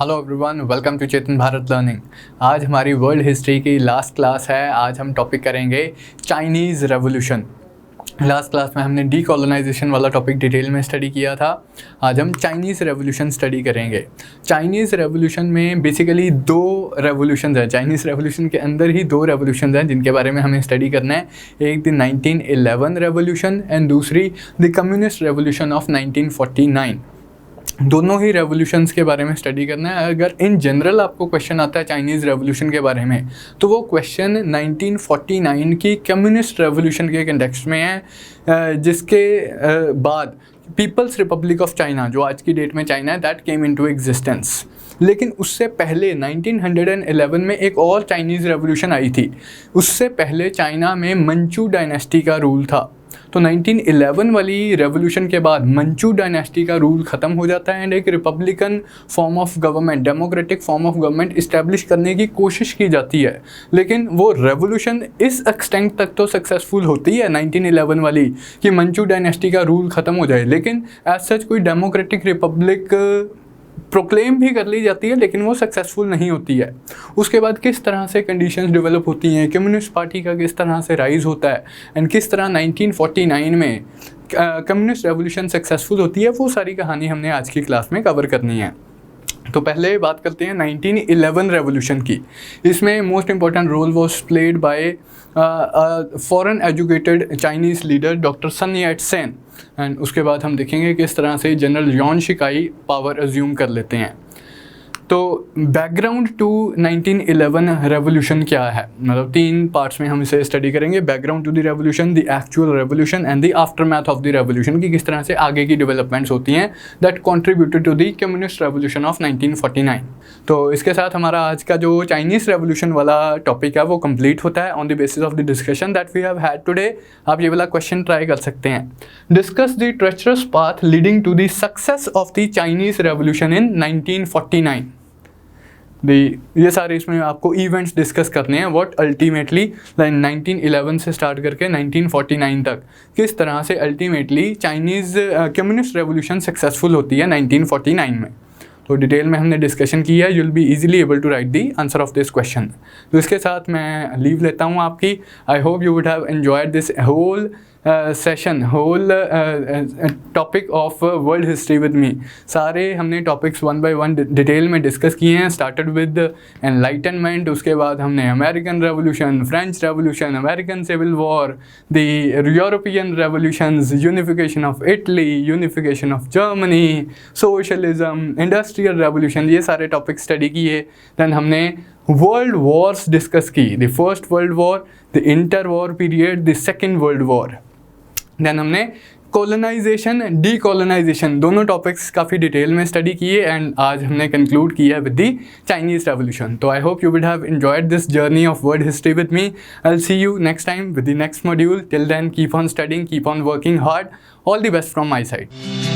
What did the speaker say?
Hello everyone, welcome to Chetan Bharat learning. आज हमारी world history की लास्ट क्लास है। आज हम टॉपिक करेंगे चाइनीज़ रेवोल्यूशन। लास्ट क्लास में हमने डीकोलोनाइजेशन वाला टॉपिक डिटेल में स्टडी किया था। आज हम चाइनीज़ रेवोल्यूशन स्टडी करेंगे। चाइनीज़ रेवोल्यूशन में बेसिकली दो रेवोल्यूशन हैं। चाइनीज़ रेवोल्यूशन के अंदर ही दो रेवोल्यूशन हैं जिनके बारे में हमें स्टडी करना है। एक द 1911 रेवोल्यूशन एंड दूसरी द कम्युनिस्ट रेवोल्यूशन ऑफ 1949। दोनों ही रेवोल्यूशंस के बारे में स्टडी करना है। अगर इन जनरल आपको क्वेश्चन आता है चाइनीज़ रेवोल्यूशन के बारे में, तो वो क्वेश्चन 1949 की कम्युनिस्ट रेवोल्यूशन के कंटेक्स्ट में है, जिसके बाद पीपल्स रिपब्लिक ऑफ चाइना, जो आज की डेट में चाइना है, दैट केम इनटू एग्जिस्टेंस। लेकिन उससे पहले 1911 में एक और चाइनीज़ रेवोल्यूशन आई थी। उससे पहले चाइना में मंचू डायनेस्टी का रूल था। तो 1911 वाली रेवोल्यूशन के बाद मंचू डायनेस्टी का रूल ख़त्म हो जाता है एंड एक Republican form of government, democratic form of government establish करने की कोशिश की जाती है। लेकिन वो रेवोल्यूशन इस एक्सटेंट तक तो सक्सेसफुल होती है 1911 वाली कि मंचू डायनेस्टी का रूल ख़त्म हो जाए, लेकिन एज सच कोई डेमोक्रेटिक रिपब्लिक प्रोक्लेम भी कर ली जाती है, लेकिन वो सक्सेसफुल नहीं होती है। उसके बाद किस तरह से कंडीशंस डेवलप होती हैं, कम्युनिस्ट पार्टी का किस तरह से राइज होता है एंड किस तरह 1949 में कम्युनिस्ट रेवोल्यूशन सक्सेसफुल होती है, वो सारी कहानी हमने आज की क्लास में कवर करनी है। तो पहले बात करते हैं 1911 रेवोल्यूशन की। इसमें most important role was played by foreign educated Chinese leader doctor Sun Yat Sen and उसके बाद हम देखेंगे किस तरह से general Yuan Shikai power assume कर लेते हैं। तो बैकग्राउंड टू 1911 रेवोल्यूशन क्या है, मतलब तीन पार्ट्स में हम इसे स्टडी करेंगे। Background to the revolution, the actual revolution and the aftermath of the revolution, की किस तरह से आगे की डेवलपमेंट्स होती हैं that contributed to the communist revolution of 1949। तो इसके साथ हमारा आज का जो चाइनीज़ रेवोल्यूशन वाला टॉपिक है वो कंप्लीट होता है on the basis of the discussion that we have had today. आप ये वाला क्वेश्चन ट्राई कर सकते हैं। Discuss the treacherous path leading to the success of the Chinese revolution in 1949। ये सारे इसमें आपको इवेंट्स डिस्कस करने हैं। व्हाट अल्टीमेटली 1911 से स्टार्ट करके 1949 तक किस तरह से ultimately Chinese communist revolution successful होती है 1949 में। तो डिटेल में हमने डिस्कशन किया है। You will be easily able to write the answer of this question. तो इसके साथ मैं लीव लेता हूँ आपकी। I hope you would have enjoyed this whole session, whole topic of world history with me. सारे हमने topics one by one detail में डिस्कस किए हैं। स्टार्टेड विद एनलाइटनमेंट, उसके बाद हमने American revolution, French revolution, American civil war, the European revolutions, unification of Italy, unification of Germany, socialism, industrial revolution, ये सारे टॉपिक स्टडी किए। दैन हमने वर्ल्ड वॉर्स डिस्कस की, the first world war, the inter war period, the second world war. Then हमने colonisation, decolonisation, दोनों topics काफ़ी detail में study किए एंड आज हमने कंक्लूड किया विद द चाइनीज़ रेवोल्यूशन। तो I hope you would have enjoyed this journey of world history with me. I will see you next time with the next module. Till then keep on studying, keep on working hard. All the best from my side.